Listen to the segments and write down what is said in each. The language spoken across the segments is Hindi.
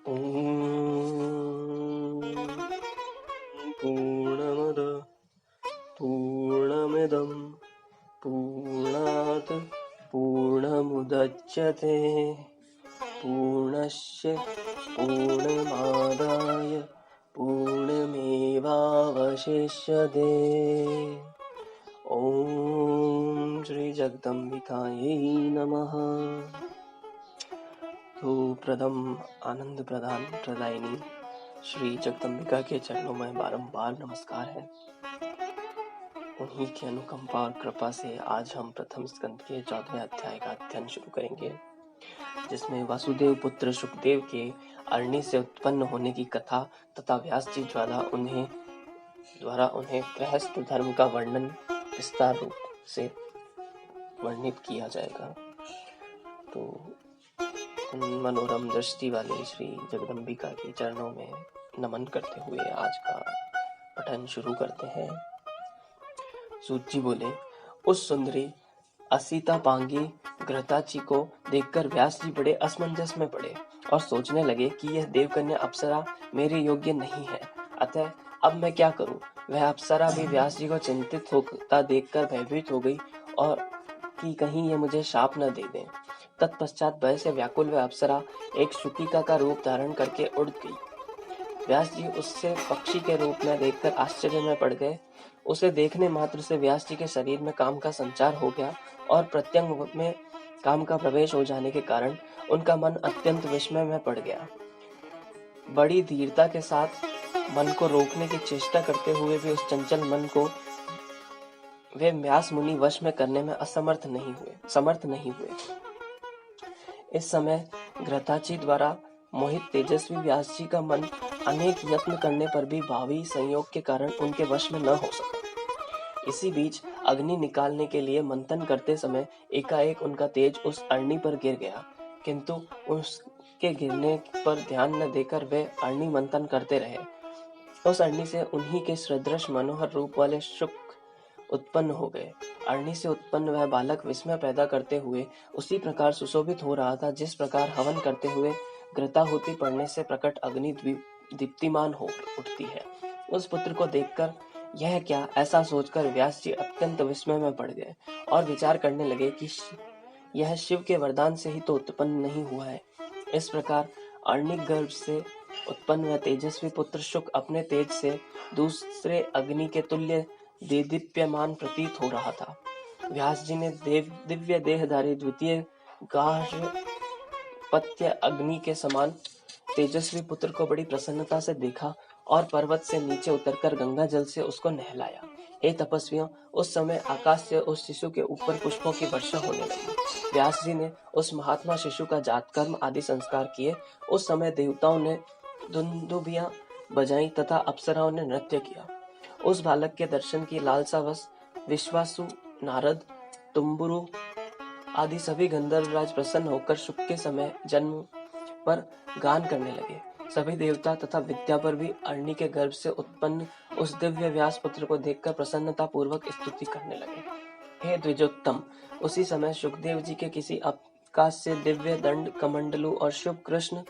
ॐ पूर्णमद पूर्णमिदं पूर्णात् पूर्णमुदच्यते पूर्णस्य पूर्णमादाय पूर्णमेवावशिष्यते। ॐ श्री जगदम्बिकायै नमः। तो प्रथम आनंद प्रदान प्रदायिनी श्री जगदम्बिका के चरणों में बारंबार नमस्कार है। उन्हीं की अनुकंपा और कृपा से आज हम प्रथम स्कंद के 14वें अध्याय का अध्ययन शुरू करेंगे, जिसमें वासुदेव पुत्र सुखदेव के अरणी से उत्पन्न होने की कथा तथा व्यास जी द्वारा उन्हें गृहस्थ धर्म का वर्णन विस्तार रूप से वर्णित किया जाएगा। तो मनोरम दृष्टि वाले श्री जगदम्बिका के चरणों में नमन करते हुए आज का पठन शुरू करते हैं। सूत जी बोले, उस सुंदरी असीता पांगी घृताची को देखकर व्यास जी बड़े असमंजस में पड़े और सोचने लगे कि यह देवकन्या अप्सरा मेरे योग्य नहीं है, अतः अब मैं क्या करूं। वह अप्सरा भी व्यास जी को चिंतित होता देखकर भयभीत हो गई और कि कहीं ये मुझे शाप न दे दें। तत्पश्चात भय से व्याकुल वह अप्सरा एक शुकिका का रूप धारण करके उड़ गई। व्यास जी उससे पक्षी के रूप में देखकर आश्चर्य में पड़ गए। उसे देखने मात्र से व्यास जी के शरीर में काम का संचार हो गया और प्रत्यंग में काम का प्रवेश हो जाने के कारण उनका मन अत्यंत विस्मय में पड़ गया। बड़ी धीरता के साथ मन को रोकने की चेष्टा करते हुए भी उस चंचल मन को वे व्यास मुनि वश में करने में समर्थ नहीं हुए। इस समय घृताची द्वारा मोहित तेजस्वी व्यास जी का मन अनेक यत्न करने पर भी भावी संयोग के कारण उनके वश में न हो सका। इसी बीच अग्नि निकालने के लिए मंथन करते समय एकाएक उनका तेज उस अरणी पर गिर गया, किंतु उसके गिरने पर ध्यान न देकर वे अरणी मंथन करते रहे। उस अरणी से उन्हीं के सदृश मनोहर रूप वाले शुक उत्पन्न हो गए। अरणी से उत्पन्न वह बालक विस्मय पैदा करते हुए उसी प्रकार सुशोभित हो रहा था जिस प्रकार हवन करते हुए घृताहुति पड़ने से प्रकट अग्नि दीप्तिमान हो उठती है। उस पुत्र को देखकर यह क्या, ऐसा सोचकर व्यास जी अत्यंत विस्मय में पड़ गए और विचार करने लगे कि यह शिव के वरदान से ही तो उत्पन्न नहीं हुआ है। इस प्रकार अरणी गर्भ से उत्पन्न वह तेजस्वी पुत्र शुक अपने तेज से दूसरे अग्नि के तुल्य देदीप्यमान प्रतीत हो रहा था। व्यास जी ने दिव्य देहधारी द्वितीय गार्हपत्य अग्नि के समान तेजस्वी पुत्र को बड़ी प्रसन्नता से देखा और पर्वत से नीचे उतरकर गंगा जल से उसको नहलाया। हे तपस्वियों, उस समय आकाश से उस शिशु के ऊपर पुष्पों की वर्षा होने लगी। व्यास जी ने उस महात्मा शिशु का जातकर्म आदि संस्कार किए। उस समय देवताओं ने दुंदुभियां बजाई तथा अप्सराओं ने नृत्य किया। उस बालक के दर्शन की लालसावश विश्वासु, नारद, तुम्बुरु आदि सभी गंधर्वराज प्रसन्न होकर शुक के समय जन्म पर गान करने लगे। सभी देवता तथा विद्या पर भी अरणी के गर्भ से उत्पन्न उस दिव्य व्यास पुत्र को देखकर प्रसन्नता पूर्वक स्तुति करने लगे। हे द्विजोत्तम, उसी समय सुखदेव जी के किसी आकाश से दिव्य दंड कमंडलु और शुभ कृष्ण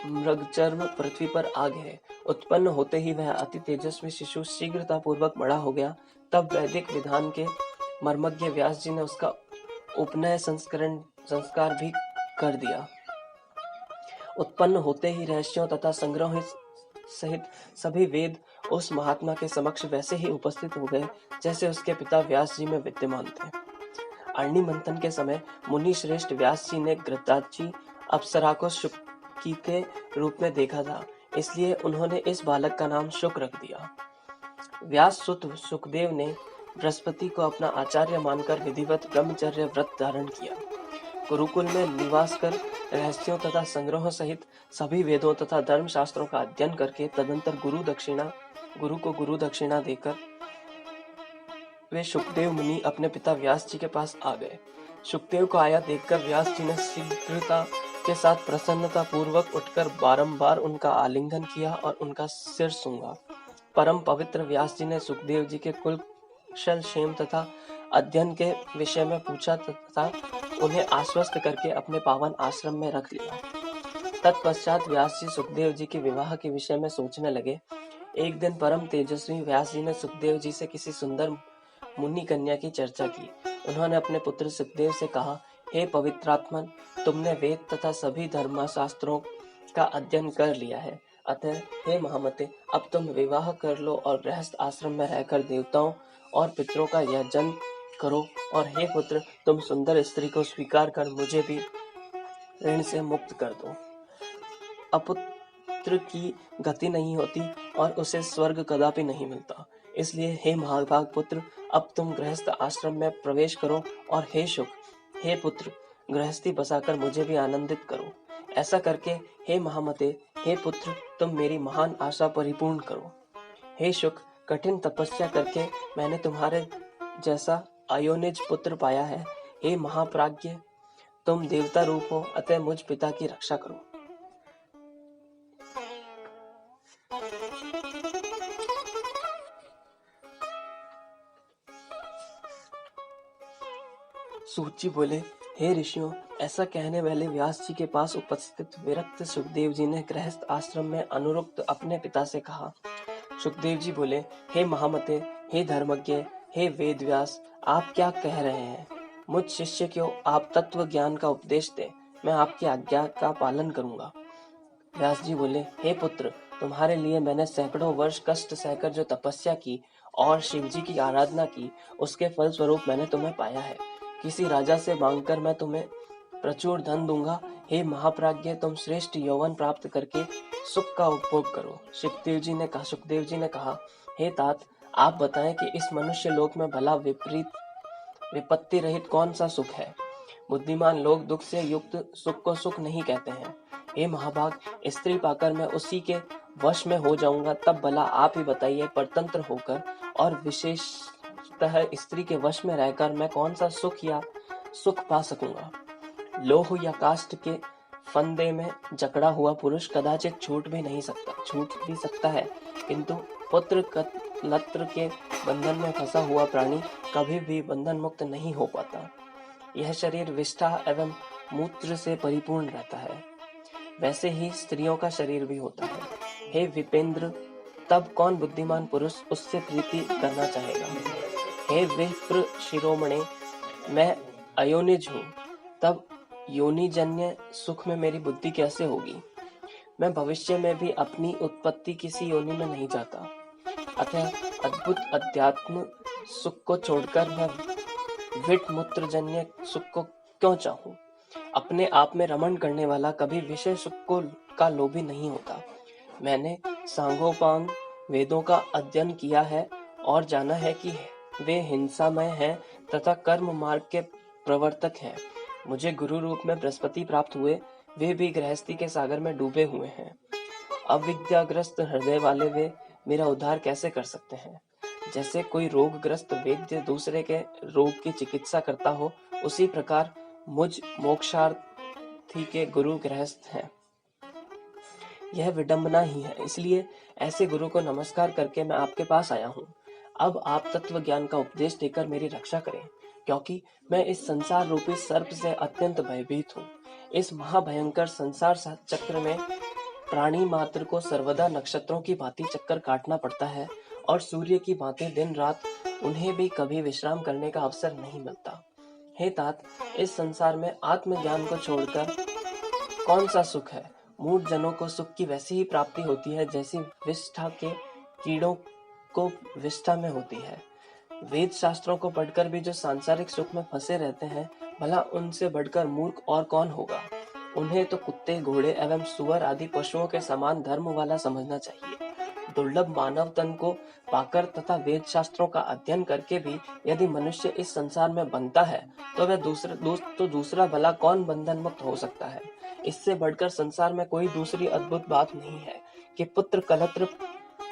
मृगचर्म पृथ्वी पर आ गए। उत्पन्न होते ही वह अति तेजस्वी शिशु शीघ्रता पूर्वक बड़ा हो गया। तब वैदिक विधान के मर्मज्ञ व्यास जी ने उसका उपनय संस्कार भी कर दिया। उत्पन्न होते ही रहस्यों तथा संग्रह सहित सभी वेद उस महात्मा के समक्ष वैसे ही उपस्थित हो गए जैसे उसके पिता व्यास जी में विद्यमान थे। अरणी मंथन के समय मुनि श्रेष्ठ व्यास जी ने घृताची अप्सरा को शुकी के रूप में देखा था, इसलिए उन्होंने इस बालक का नाम शुक रख दिया। व्यास सुत सुखदेव ने बृहस्पति को अपना आचार्य मानकर विधिवत ब्रह्मचर्य व्रत धारण किया। गुरुकुल में निवास कर रहस्यों तथा संग्रह सहित सभी वेदों तथा धर्म शास्त्रों का अध्ययन करके तदंतर गुरु को गुरु दक्षिणा देकर वे सुखदेव मुनि अपने पिता व्यास जी के पास आ गए। सुखदेव को आया देखकर व्यास जी ने शीघ्रता के साथ प्रसन्नता पूर्वक उठकर बारंबार उनका आलिंगन किया और उनका सिर सूंघा। परम पवित्र व्यास जी ने सुखदेव जी के कुशल क्षेम तथा अध्ययन के विषय में पूछा तथा उन्हें आश्वस्त करके अपने पावन आश्रम में रख लिया। तत्पश्चात व्यास जी सुखदेव जी के विवाह के विषय में सोचने लगे। एक दिन परम तेजस्वी व्यास जी ने सुखदेव जी से किसी सुंदर मुनि कन्या की चर्चा की। उन्होंने अपने पुत्र सुखदेव से कहा, हे पवित्रात्मन, तुमने वेद तथा सभी धर्मशास्त्रों का अध्ययन कर लिया है, अतः हे महामते, अब तुम विवाह कर लो और गृहस्थ आश्रम में रहकर देवताओं और पितरों का यजन करो। और हे पुत्र, तुम सुंदर स्त्री को स्वीकार कर मुझे भी ऋण से मुक्त कर दो। अपुत्र की गति नहीं होती और उसे स्वर्ग कदापि नहीं मिलता। इसलिए हे महाभाग पुत्र, अब तुम गृहस्थ आश्रम में प्रवेश करो और हे शुक, हे पुत्र, गृहस्थी बसाकर मुझे भी आनंदित करो। ऐसा करके हे महामते, हे पुत्र, तुम मेरी महान आशा परिपूर्ण करो। हे शुक, कठिन तपस्या करके मैंने तुम्हारे जैसा अयोनिज पुत्र पाया है। हे महाप्राज्ञ, तुम देवता रूप हो, अतः मुझ पिता की रक्षा करो। सूत जी बोले, हे ऋषियों, ऐसा कहने वाले व्यास जी के पास उपस्थित विरक्त सुखदेव जी ने गृहस्थ आश्रम में अनुरुक्त अपने पिता से कहा। सुखदेव जी बोले, हे महामते, हे धर्मज्ञ, हे वेद व्यास, आप क्या कह रहे हैं? मुझ शिष्य को आप तत्व ज्ञान का उपदेश दें, मैं आपकी आज्ञा का पालन करूंगा। व्यास जी बोले, हे पुत्र, तुम्हारे लिए मैंने सैकड़ों वर्ष कष्ट सहकर जो तपस्या की और शिव जी की आराधना की, उसके फल स्वरूप मैंने तुम्हें पाया है। किसी राजा से मांगकर मैं तुम्हें प्रचुर धन दूंगा। हे महाप्राज्ञ, तुम श्रेष्ठ यौवन प्राप्त करके सुख का उपभोग करो। सुखदेव जी ने कहा, हे तात, आप बताएं कि इस मनुष्य लोक में भला विपत्ति रहित कौन सा सुख है? बुद्धिमान लोग दुख से युक्त सुख को सुख नहीं कहते हैं। हे महाभाग, स्त्री पाकर मैं उसी के वश में हो जाऊंगा, तब भला आप ही बताइए, परतंत्र होकर और विशेषतः स्त्री के वश में रहकर मैं कौन सा सुख पा सकूंगा? लोह या काष्ठ के फंदे में जकड़ा हुआ पुरुष कदाचित छूट भी सकता है, किंतु पुत्र लत्र के बंधन में फंसा हुआ प्राणी कभी भी बंधन मुक्त नहीं हो पाता। यह शरीर विष्ठा एवं मूत्र से परिपूर्ण रहता है, वैसे ही स्त्रियों का शरीर भी होता है। हे विपेंद्र, तब कौन बुद्धिमान पुरुष उससे प्रीति करना चाहेगा? हे विप्र शिरोमणे, मैं अयोनिज हूँ, तब योनिजन्य सुख में मेरी बुद्धि कैसे होगी? मैं भविष्य में भी अपनी उत्पत्ति किसी योनि में नहीं जाता, अतः अद्भुत अध्यात्म सुख को छोड़कर मैं विट मूत्रजन्य सुख को क्यों चाहूं? अपने आप में रमण करने वाला कभी विषय सुख का लोभी नहीं होता। मैंने सांगोपांग वेदों का अध्ययन किया है और जाना है कि वे हिंसामय हैं तथा कर्म मार्ग के प्रवर्तक हैं। मुझे गुरु रूप में बृहस्पति प्राप्त हुए, वे भी गृहस्थी के सागर में डूबे हुए हैं। अविद्याग्रस्त हृदय वाले वे मेरा उद्धार कैसे कर सकते हैं? जैसे कोई रोगग्रस्त वैद्य दूसरे के रोग की चिकित्सा करता हो, उसी प्रकार मुझ मोक्षार्थी के गुरु गृहस्थ हैं। यह विडंबना ही है, इसलिए ऐसे गुरु को नमस्कार करके मैं आपके पास आया हूँ। अब आप तत्व ज्ञान का उपदेश देकर मेरी रक्षा करें, क्योंकि मैं इस संसार रूपी सर्प से अत्यंत भयभीत हूँ। इस महाभयंकर संसार चक्र में प्राणी मात्र को सर्वदा नक्षत्रों की भांति चक्कर काटना पड़ता है और सूर्य की भांति दिन रात उन्हें भी कभी विश्राम करने का अवसर नहीं मिलता। हे तात, इस संसार में आत्मज्ञान को छोड़कर कौन सा सुख है? मूढ़ जनों को सुख की वैसी ही प्राप्ति होती है जैसी विष्ठा के कीड़ों को विष्ठा में होती है। वेद शास्त्रों को पढ़कर भी जो सांसारिक सुख में फंसे रहते हैं, भला उनसे बढ़कर मूर्ख और कौन होगा? उन्हें तो कुत्ते, घोड़े एवं सुअर आदि पशुओं के समान धर्म वाला समझना चाहिए। दुर्लभ मानव तन को पाकर तथा वेद शास्त्रों का अध्ययन करके भी यदि मनुष्य इस संसार में बनता है, तो वह दूसरा भला कौन बंधन मुक्त हो सकता है? इससे बढ़कर संसार में कोई दूसरी अद्भुत बात नहीं है कि पुत्र कलत्र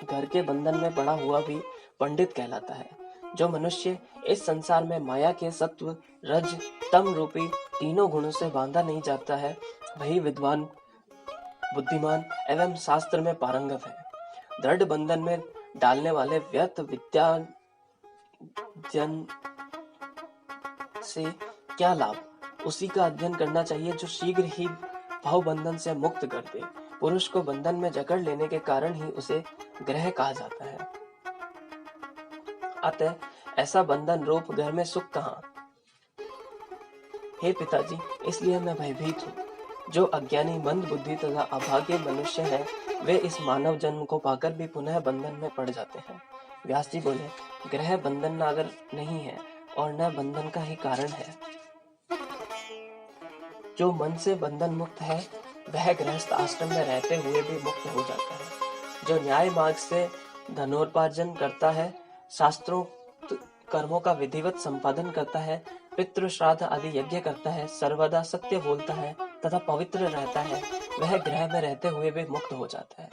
घर के बंधन में पड़ा हुआ भी पंडित कहलाता है। जो मनुष्य इस संसार में माया के सत्व, रज, तम रूपी तीनों गुणों से बांधा नहीं जाता है, वही विद्वान, बुद्धिमान एवं शास्त्र में पारंगत है। दृढ़ बंधन में डालने वाले व्यर्थ विद्या से क्या लाभ? उसी का अध्ययन करना चाहिए जो शीघ्र ही भवबंधन से मुक्त कर दे। पुरुष को बंधन में जकड़ लेने के कारण ही उसे ग्रह कहा जाता है। अतः ऐसा बंधन रूप घर में सुख कहाँ। हे पिताजी, इसलिए मैं भयभीत हूँ। जो अज्ञानी, मंद बुद्धि तथा अभागे मनुष्य हैं, वे इस मानव जन्म को पाकर भी पुनः बंधन में पड़ जाते हैं। व्यास जी बोले, ग्रह बंधन नागर नहीं है और न बंधन का ही कारण है। जो मन से बंधन मुक्त है, वह गृहस्थ आश्रम में रहते हुए भी मुक्त हो जाता है। जो न्याय मार्ग से धनोपार्जन करता है, शास्त्रोक्त कर्मों का विधिवत संपादन करता है, पितृ श्राद्ध आदि यज्ञ करता है, सर्वदा सत्य बोलता है तथा पवित्र रहता है, वह ग्रह में रहते हुए भी मुक्त हो जाता है।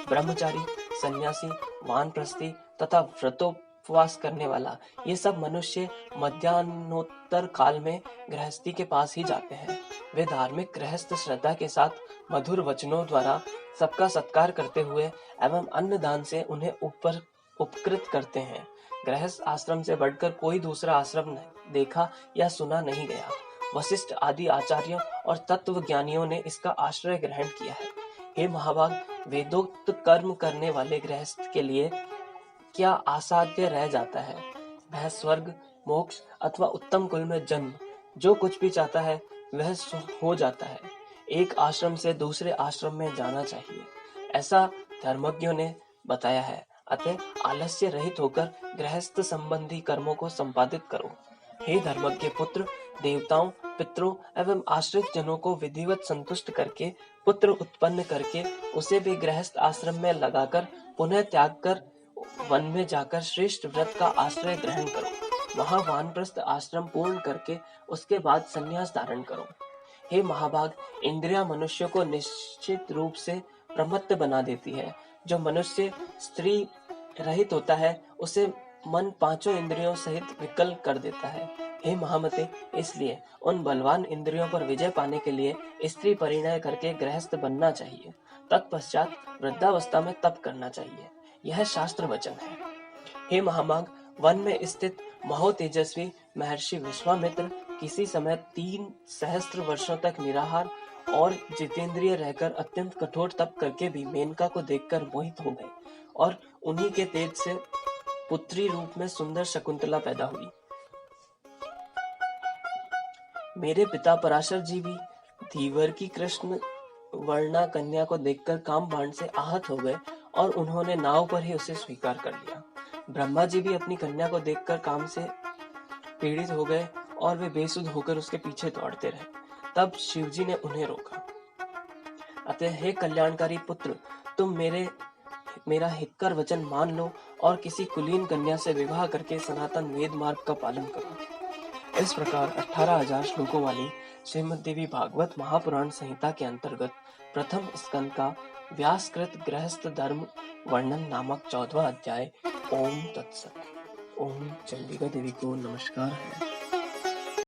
ब्रह्मचारी, सन्यासी, वानप्रस्थी तथा व्रतोपवास करने वाला, ये सब मनुष्य मध्यान्होत्तर काल में गृहस्थी के पास ही जाते हैं। वे धार्मिक गृहस्थ श्रद्धा के साथ मधुर वचनों द्वारा सबका सत्कार करते हुए एवं अन्न दान से उन्हें उपकृत करते हैं। गृहस्थ आश्रम से बढ़कर कोई दूसरा आश्रम देखा या सुना नहीं गया। वशिष्ठ आदि आचार्यों और तत्व ज्ञानियों ने इसका आश्रय ग्रहण किया है। हे महाभाग, वेदोक्त कर्म करने वाले गृहस्थ के लिए क्या असाध्य रह जाता है। वह स्वर्ग, मोक्ष अथवा उत्तम कुल में जन्म, जो कुछ भी चाहता है वह हो जाता है। एक आश्रम से दूसरे आश्रम में जाना चाहिए, ऐसा धर्मज्ञों ने बताया है। अतः आलस्य रहित होकर गृहस्थ संबंधी कर्मों को संपादित करो। हे धर्मज्ञ पुत्र, देवताओं, पितरों एवं आश्रित जनों को विधिवत संतुष्ट करके, पुत्र उत्पन्न करके, उसे भी गृहस्थ आश्रम में लगाकर पुनः त्याग कर वन में जाकर श्रेष्ठ व्रत का आश्रय ग्रहण करो। वहां वानप्रस्थ आश्रम पूर्ण करके उसके बाद संन्यास धारण करो। हे महाभाग, इंद्रिया मनुष्य को निश्चित रूप से प्रमत्त बना देती है। जो मनुष्य स्त्री रहित होता है, उसे मन पांचों इंद्रियों सहित विकल कर देता है। हे महामते, इसलिए उन बलवान इंद्रियों पर विजय पाने के लिए स्त्री परिणय करके गृहस्थ बनना चाहिए। तत्पश्चात वृद्धावस्था में तप करना चाहिए। यह शास्त्र वचन है। हे महामाग, वन में स्थित महोतेजस्वी महर्षि विश्वामित्र किसी समय 3 सहस्त्र वर्षों तक निराहार और जितेंद्रिय रहकर अत्यंत कठोर तप करके भी मेनका को देखकर मोहित हो गए और उन्हीं के तेज से पुत्री रूप में सुंदर शकुंतला पैदा हुई। मेरे पिता पराशर जी भी धीवर की कृष्ण वर्णा कन्या को देखकर काम बाण से आहत हो गए और उन्होंने नाव पर ही उसे स्वीकार कर लिया। ब्रह्मा जी भी अपनी कन्या को देखकर काम से पीड़ित हो गए और वे बेसुध होकर उसके पीछे दौड़ते रहे। तब शिवजी ने उन्हें रोका। अतः हे कल्याणकारी पुत्र, तुम मेरा हितकर वचन मान लो और किसी कुलीन कन्या से विवाह करके सनातन वेद मार्ग का पालन करो। इस प्रकार 18,000 श्लोकों वाली श्रीमद्देवी भागवत महापुराण संहिता के अंतर्गत प्रथम स्कंद का व्यासकृत गृहस्थ धर्म वर्णन नामक 14वां अध्याय ओम तत्सत। ओम चंडिका देवी को नमस्कार है।